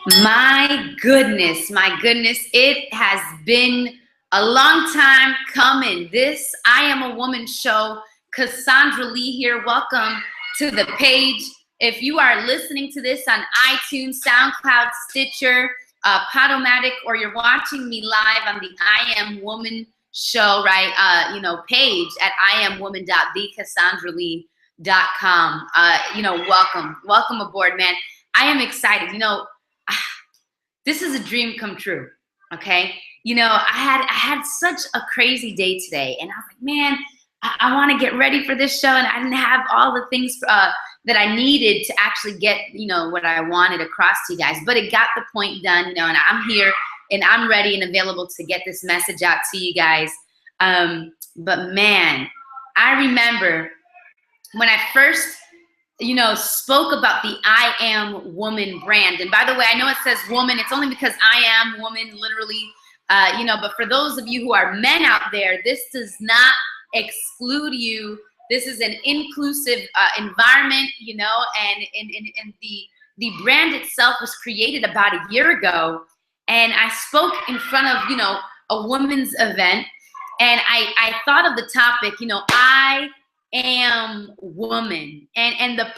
My goodness, it has been a long time coming. This I Am a Woman show. Cassandra Lee here. Welcome to the page. If you are listening to this on iTunes, SoundCloud, Stitcher, Podomatic, or you're watching me live on the I Am Woman show, right? Page at iamwoman.thecassandralee.com. Welcome aboard, man. I am excited. This is a dream come true. Okay. I had such a crazy day today, and I was like, man, I want to get ready for this show, and I didn't have all the things that I needed to actually get, what I wanted across to you guys. But it got the point done, and I'm here and I'm ready and available to get this message out to you guys. But man, I remember when I first spoke about the I Am Woman brand. And by the way, I know it says woman. It's only because I am woman, literally. But for those of you who are men out there, this does not exclude you. This is an inclusive environment, and the brand itself was created about a year ago. And I spoke in front of, a women's event, and I thought of the topic, I am woman, and the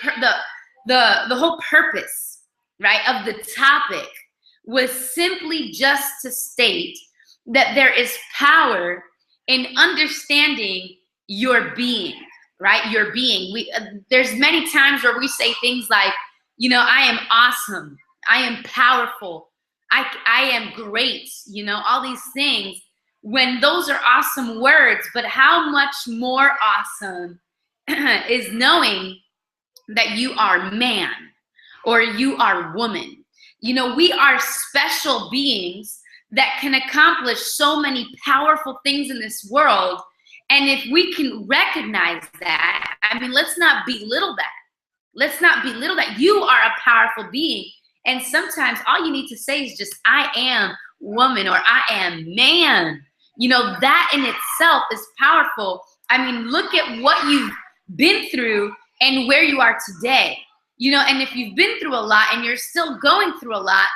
whole purpose, right, of the topic was simply just to state that there is power in understanding your being, right? Your being. There's many times where we say things like, I am awesome, I am powerful, I am great, all these things. When those are awesome words, but how much more awesome is knowing that you are man or you are woman. We are special beings that can accomplish so many powerful things in this world. And if we can recognize that, let's not belittle that. Let's not belittle that. You are a powerful being. And sometimes all you need to say is just, I am woman, or I am man. That in itself is powerful. Look at what you've been through and where you are today. And if you've been through a lot and you're still going through a lot,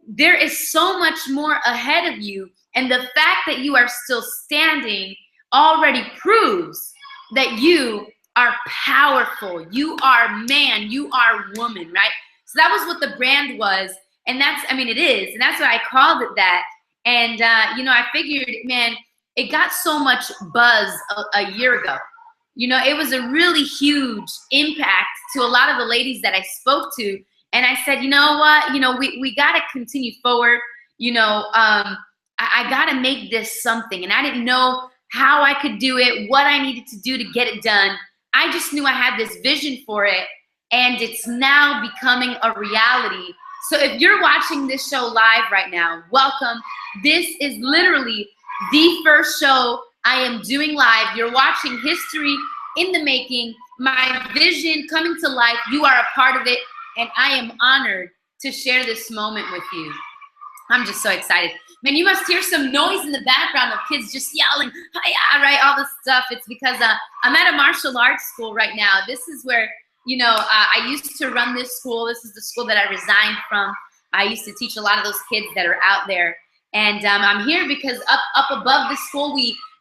there is so much more ahead of you. And the fact that you are still standing already proves that you are powerful. You are man, you are woman, right? So that was what the brand was. And it is. And that's why I called it that. And, I figured, man, it got so much buzz a year ago. It was a really huge impact to a lot of the ladies that I spoke to. And I said, you know what? We got to continue forward. I got to make this something. And I didn't know how I could do it, what I needed to do to get it done. I just knew I had this vision for it. And it's now becoming a reality. So if you're watching this show live right now, welcome. This is literally the first show I am doing live. You're watching history in the making, my vision coming to life. You are a part of it, and I am honored to share this moment with you. I'm just so excited. Man, you must hear some noise in the background of kids just yelling, "Hi-ya," right, all this stuff. It's because I'm at a martial arts school right now. This is where I used to run this school. This is the school that I resigned from. I used to teach a lot of those kids that are out there. And I'm here because up above the school,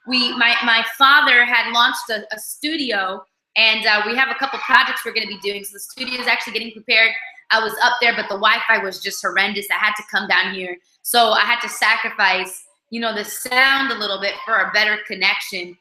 my father had launched a studio, and we have a couple projects we're going to be doing. So the studio is actually getting prepared. I was up there, but the Wi-Fi was just horrendous. I had to come down here. So I had to sacrifice, the sound a little bit for a better connection,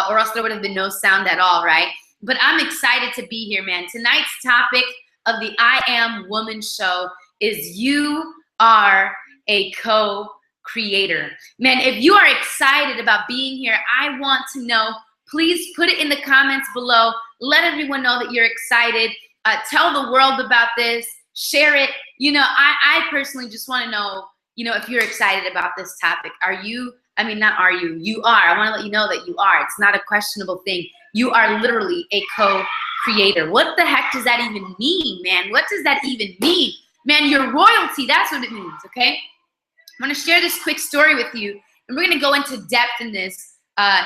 or else there would have been no sound at all, right? But I'm excited to be here, man. Tonight's topic of the I Am Woman show is you are a co-creator. Man, if you are excited about being here, I want to know, please put it in the comments below. Let everyone know that you're excited. Tell the world about this. Share it. I personally just want to know, if you're excited about this topic. Are you? Not are you. You are. I want to let you know that you are. It's not a questionable thing. You are literally a co-creator. What the heck does that even mean, man? What does that even mean? Man, you're royalty. That's what it means, okay? I'm going to share this quick story with you, and we're going to go into depth in this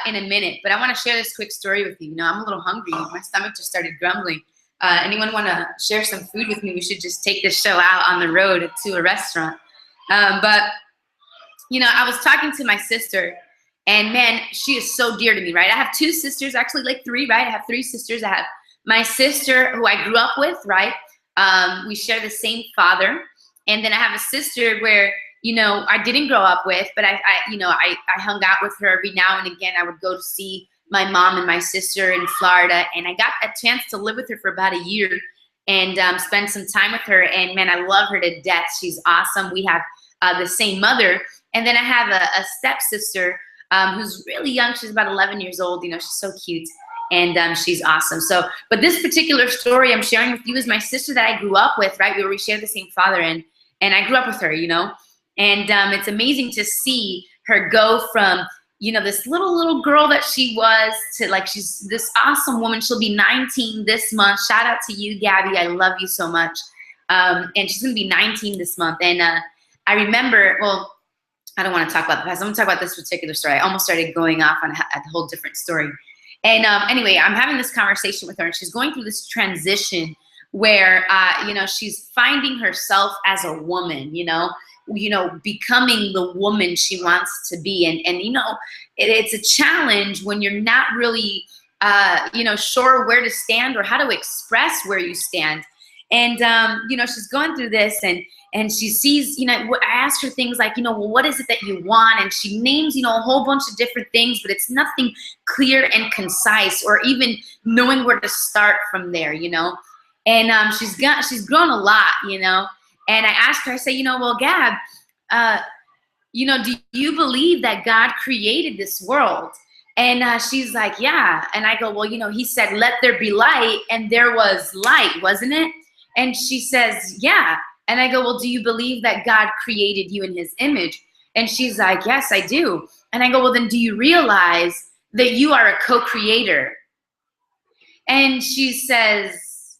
in a minute, but I want to share this quick story with you. I'm a little hungry. My stomach just started grumbling. Anyone want to share some food with me? We should just take this show out on the road to a restaurant. But, you know, I was talking to my sister, and man, she is so dear to me, right? I have two sisters, actually like three, right? I have three sisters. I have my sister who I grew up with, right? We share the same father. And then I have a sister where, you know, I didn't grow up with, but I hung out with her every now and again. I would go to see my mom and my sister in Florida, and I got a chance to live with her for about a year and spend some time with her. And man, I love her to death. She's awesome. We have the same mother. And then I have a stepsister who's really young. She's about 11 years old. You know, she's so cute. And she's awesome. So, but this particular story I'm sharing with you is my sister that I grew up with, right? We share the same father, and I grew up with her, you know? And it's amazing to see her go from, you know, this little girl that she was to like, she's this awesome woman. She'll be 19 this month. Shout out to you, Gabby. I love you so much. And she's gonna be 19 this month. And I remember, well, I don't want to talk about the past. I'm gonna talk about this particular story. I almost started going off on a whole different story. And anyway, I'm having this conversation with her, and she's going through this transition where, you know, she's finding herself as a woman, you know, becoming the woman she wants to be. And you know, it's a challenge when you're not really, you know, sure where to stand or how to express where you stand. And, you know, she's going through this, and she sees, you know, I asked her things like, you know, well, what is it that you want? And she names, you know, a whole bunch of different things, but it's nothing clear and concise or even knowing where to start from there, you know? And she's grown a lot, you know? And I asked her, I say, you know, well, Gab, you know, do you believe that God created this world? And she's like, yeah. And I go, well, you know, he said, let there be light, and there was light, wasn't it? And she says, yeah. And I go, well, do you believe that God created you in his image? And she's like, yes, I do. And I go, well, then do you realize that you are a co-creator? And she says,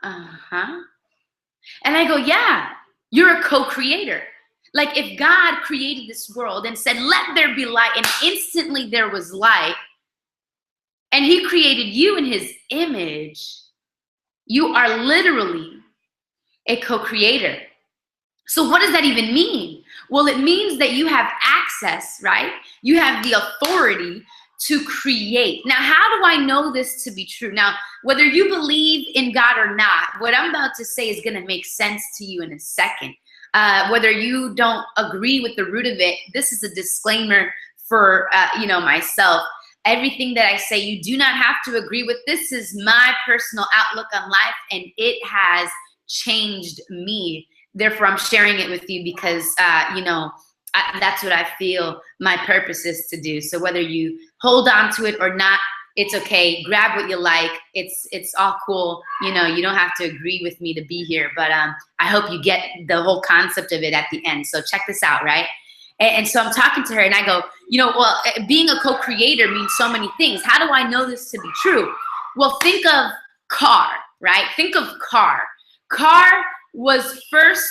uh-huh. And I go, yeah, you're a co-creator. Like if God created this world and said, let there be light, and instantly there was light, and he created you in his image, you are literally a co-creator. So what does that even mean? Well, it means that you have access, right? You have the authority to create. Now, how do I know this to be true? Now, whether you believe in God or not, what I'm about to say is going to make sense to you in a second. Whether you don't agree with the root of it, this is a disclaimer for you know, myself. Everything that I say, you do not have to agree with. This is my personal outlook on life, and it has changed me. Therefore, I'm sharing it with you because, you know, that's what I feel my purpose is to do. So whether you hold on to it or not, it's okay. Grab what you like. It's all cool. You know, you don't have to agree with me to be here, but I hope you get the whole concept of it at the end. So check this out, right? And so I'm talking to her, and I go, you know, well, being a co-creator means so many things. How do I know this to be true? Well, think of car, right? Think of car. Car was first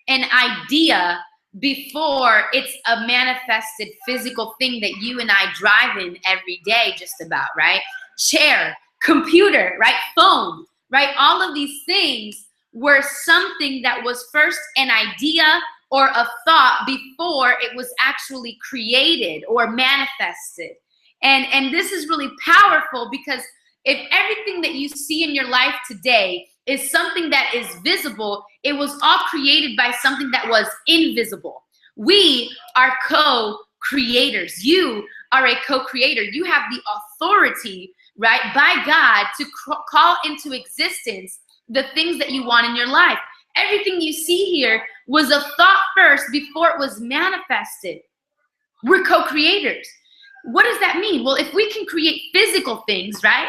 an idea before it's a manifested physical thing that you and I drive in every day, just about, right? Chair, computer, right? Phone, right? All of these things were something that was first an idea or a thought before it was actually created or manifested. And this is really powerful, because if everything that you see in your life today is something that is visible, it was all created by something that was invisible. We are co-creators. You are a co-creator. You have the authority, right, by God to call into existence the things that you want in your life. Everything you see here was a thought first before it was manifested. We're co-creators. What does that mean? Well, if we can create physical things, right?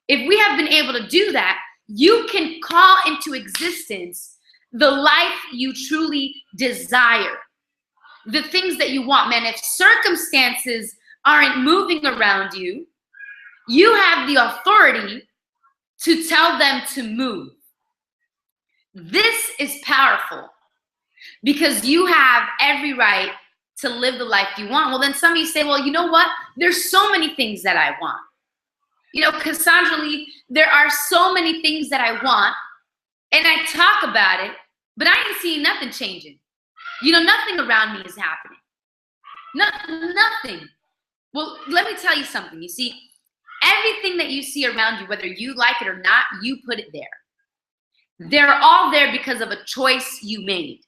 If we have been able to do that, you can call into existence the life you truly desire, the things that you want. Man, if circumstances aren't moving around you, you have the authority to tell them to move. This is powerful, because you have every right to live the life you want. Well, then some of you say, well, you know what? There's so many things that I want. You know, Cassandra Lee, there are so many things that I want, and I talk about it, but I ain't seeing nothing changing. You know, nothing around me is happening. Nothing. Well, let me tell you something. You see, everything that you see around you, whether you like it or not, you put it there. They're all there because of a choice you made.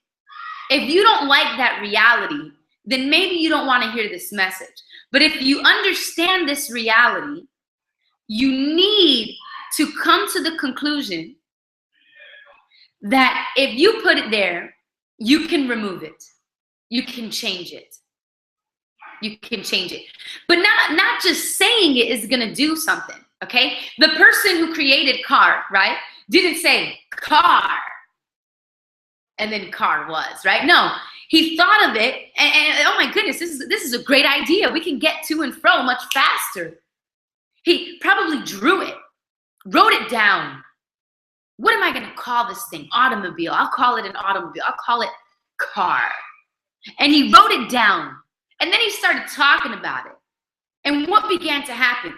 If you don't like that reality, then maybe you don't want to hear this message. But if you understand this reality, you need to come to the conclusion that if you put it there, you can remove it. You can change it. You can change it. But not just saying it is going to do something, okay? The person who created car, right, didn't say car, and then car was, right? No, he thought of it, and oh my goodness, this is a great idea. We can get to and fro much faster. He probably drew it, wrote it down. What am I going to call this thing? Automobile. I'll call it an automobile. I'll call it car. And he wrote it down. And then he started talking about it. And what began to happen?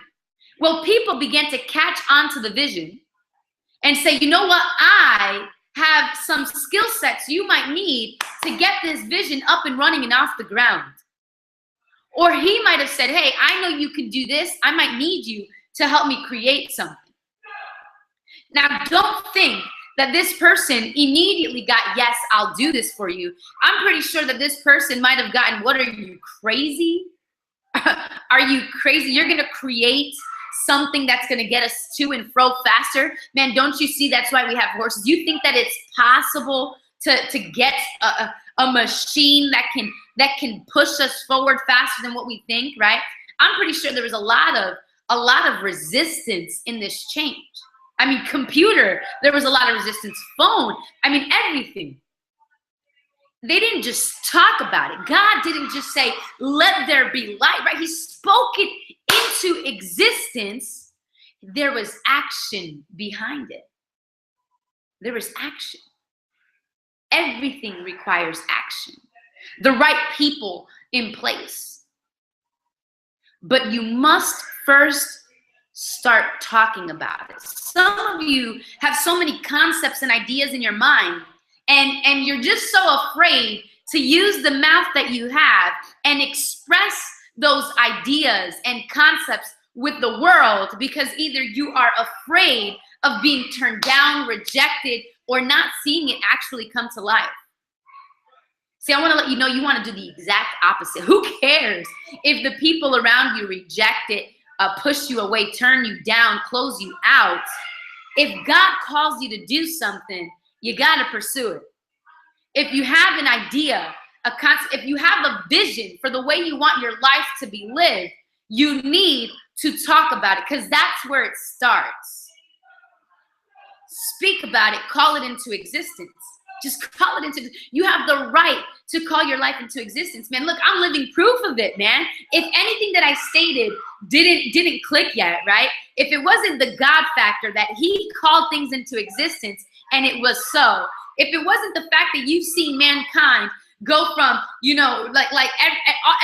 Well, people began to catch on to the vision and say, you know what? I have some skill sets you might need to get this vision up and running and off the ground. Or he might have said, hey, I know you can do this. I might need you to help me create something. Now, don't think that this person immediately got, yes, I'll do this for you. I'm pretty sure that this person might have gotten, what, are you crazy? Are you crazy? You're going to create something that's going to get us to and fro faster? Man, don't you see that's why we have horses? You think that it's possible to get a machine that can push us forward faster than what we think, right? I'm pretty sure there was a lot of resistance in this change. I mean, computer, there was a lot of resistance. Phone, I mean, everything. They didn't just talk about it. God didn't just say, let there be light, right? He spoke it into existence. There was action behind it. There was action. Everything requires action. The right people in place. But you must first start talking about it. Some of you have so many concepts and ideas in your mind, and you're just so afraid to use the mouth that you have and express those ideas and concepts with the world, because either you are afraid of being turned down, rejected, or not seeing it actually come to life. See, I want to let you know you want to do the exact opposite. Who cares if the people around you reject it, push you away, turn you down, close you out? If God calls you to do something, you got to pursue it. If you have an idea, a concept, if you have a vision for the way you want your life to be lived, you need to talk about it, because that's where it starts. Speak about it, call it into existence. Just call it into, you have the right to call your life into existence, man. Look, I'm living proof of it, man. If anything that I stated didn't click yet, right? If it wasn't the God factor that he called things into existence and it was so, if it wasn't the fact that you've seen mankind go from, you know, like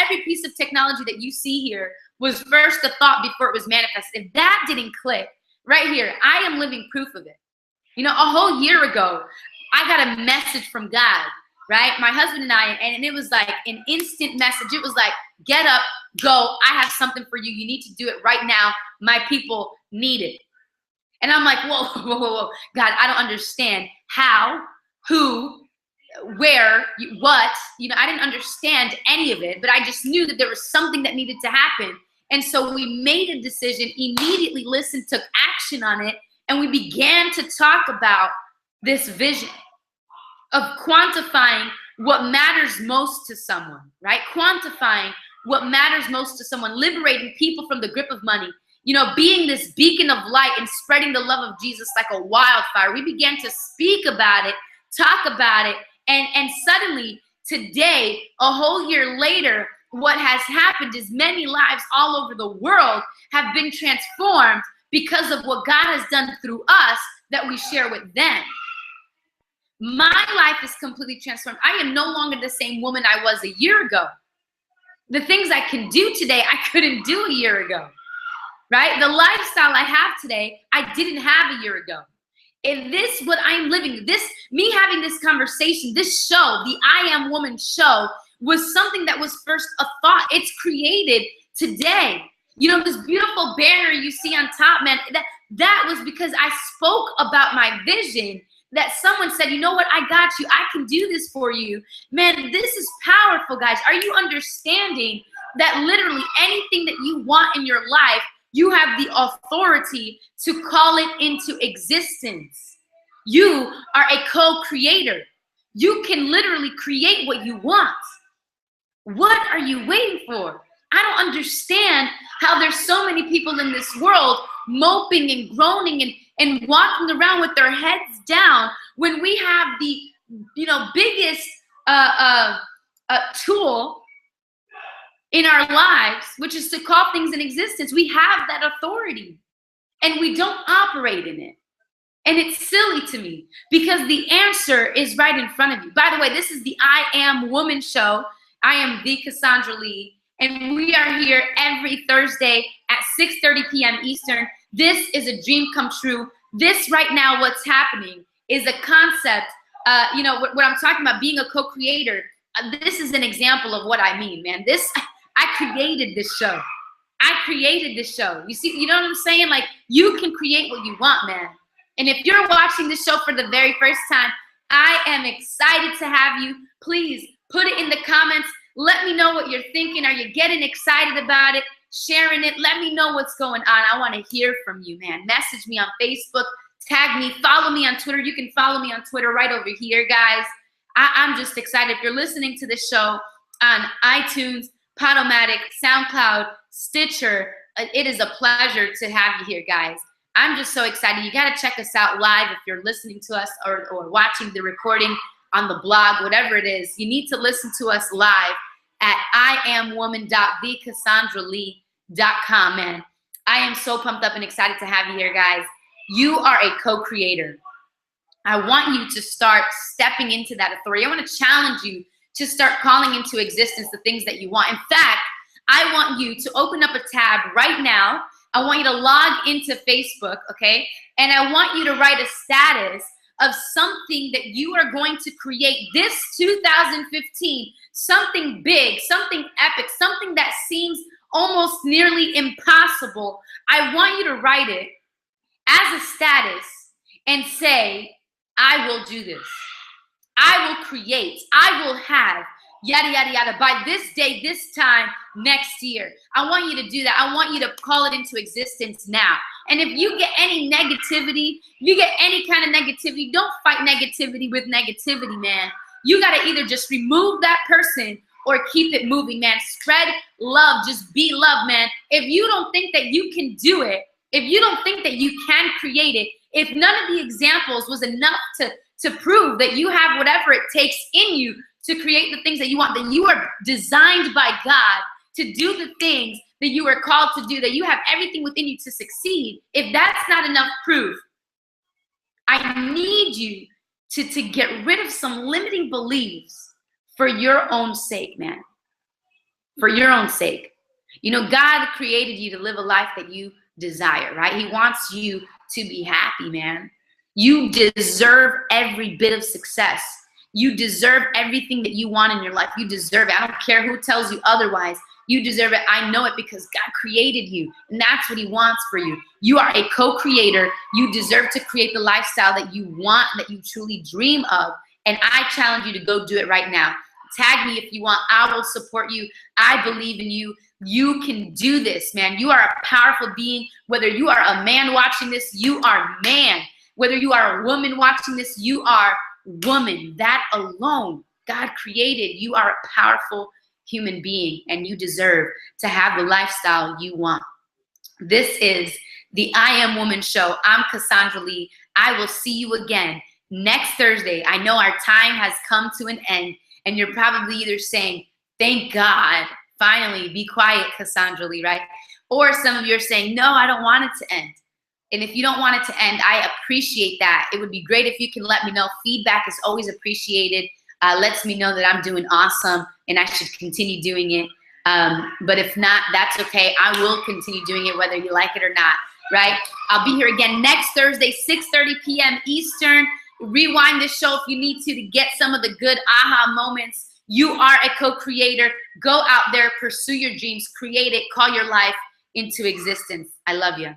every piece of technology that you see here was first a thought before it was manifested. If that didn't click right here, I am living proof of it. You know, a whole year ago, I got a message from God, right? My husband and I, and it was like an instant message. It was like, get up, go. I have something for you. You need to do it right now. My people need it. And I'm like, whoa, God, I don't understand how, who, where, what. You know, I didn't understand any of it, but I just knew that there was something that needed to happen. And so we made a decision, immediately listened, took action on it, and we began to talk about this vision of quantifying what matters most to someone, right? Quantifying what matters most to someone, liberating people from the grip of money, you know, being this beacon of light and spreading the love of Jesus like a wildfire. We began to speak about it, talk about it, and suddenly today, a whole year later, what has happened is many lives all over the world have been transformed because of what God has done through us that we share with them. My life is completely transformed. I am no longer the same woman I was a year ago. The things I can do today, I couldn't do a year ago. right? The lifestyle I have today, I didn't have a year ago. And this, what I'm living, this, me having this conversation, this show, the I Am Woman show, was something that was first a thought. It's created today. You know, this beautiful banner you see on top, man, that was because I spoke about my vision, that someone said, you know what, I got you. I can do this for you. Man, this is powerful, guys. Are you understanding that literally anything that you want in your life, you have the authority to call it into existence? You are a co-creator. You can literally create what you want. What are you waiting for? I don't understand how there's so many people in this world moping and groaning and walking around with their heads down when we have the, you know, biggest tool in our lives, which is to call things in existence. We have that authority and we don't operate in it. And it's silly to me because the answer is right in front of you. By the way, this is the I Am Woman show. I am the Cassandra Lee, and we are here every Thursday at 6:30 p.m. Eastern. This is a dream come true. This right now, what's happening is a concept, you know, what I'm talking about, being a co-creator. This is an example of what I mean, man. I created this show. I created this show. You see, you know what I'm saying? Like, you can create what you want, man. And if you're watching this show for the very first time, I am excited to have you. Please put it in the comments. Let me know what you're thinking. Are you getting excited about it? Sharing it? Let me know what's going on. I want to hear from you, man. Message me on Facebook. Tag me. Follow me on Twitter. You can follow me on Twitter right over here, guys. I'm just excited. If you're listening to this show on iTunes, Podomatic, SoundCloud, Stitcher, it is a pleasure to have you here, guys. I'm just so excited. You got to check us out live if you're listening to us or watching the recording on the blog, whatever it is. You need to listen to us live at iamwoman.thecassandralee.com, man. I am so pumped up and excited to have you here, guys. You are a co-creator. I want you to start stepping into that authority. I want to challenge you to start calling into existence the things that you want. In fact, I want you to open up a tab right now. I want you to log into Facebook, okay? And I want you to write a status of something that you are going to create this 2015, something big, something epic, something that seems almost nearly impossible. I want you to write it as a status and say, I will do this. I will create. I will have yada, yada, yada by this day, this time next year. I want you to do that. I want you to call it into existence now. And if you get any negativity, you get any kind of negativity, don't fight negativity with negativity, man. You got to either just remove that person or keep it moving, man. Spread love. Just be love, man. If you don't think that you can do it, if you don't think that you can create it, if none of the examples was enough to prove that you have whatever it takes in you to create the things that you want, that you are designed by God to do the things that you are called to do, that you have everything within you to succeed, if that's not enough proof, I need you to get rid of some limiting beliefs for your own sake, man. For your own sake. You know, God created you to live a life that you desire, right? He wants you to be happy, man. You deserve every bit of success. You deserve everything that you want in your life. You deserve it. I don't care who tells you otherwise. You deserve it. I know it because God created you, and that's what he wants for you. You are a co-creator. You deserve to create the lifestyle that you want, that you truly dream of, and I challenge you to go do it right now. Tag me if you want. I will support you. I believe in you. You can do this, man. You are a powerful being. Whether you are a man watching this, you are man. Whether you are a woman watching this, you are woman. That alone, God created. You are a powerful human being, and you deserve to have the lifestyle you want. This is the I Am Woman show. I'm Cassandra Lee. I will see you again next Thursday. I know our time has come to an end, and you're probably either saying, thank God, finally, be quiet, Cassandra Lee, right? Or some of you are saying, no, I don't want it to end. And if you don't want it to end, I appreciate that. It would be great if you can let me know. Feedback is always appreciated. Lets me know that I'm doing awesome and I should continue doing it. But if not, that's okay. I will continue doing it whether you like it or not, right? I'll be here again next Thursday, 6:30 p.m. Eastern. Rewind the show if you need to get some of the good aha moments. You are a co-creator. Go out there, pursue your dreams, create it, call your life into existence. I love you.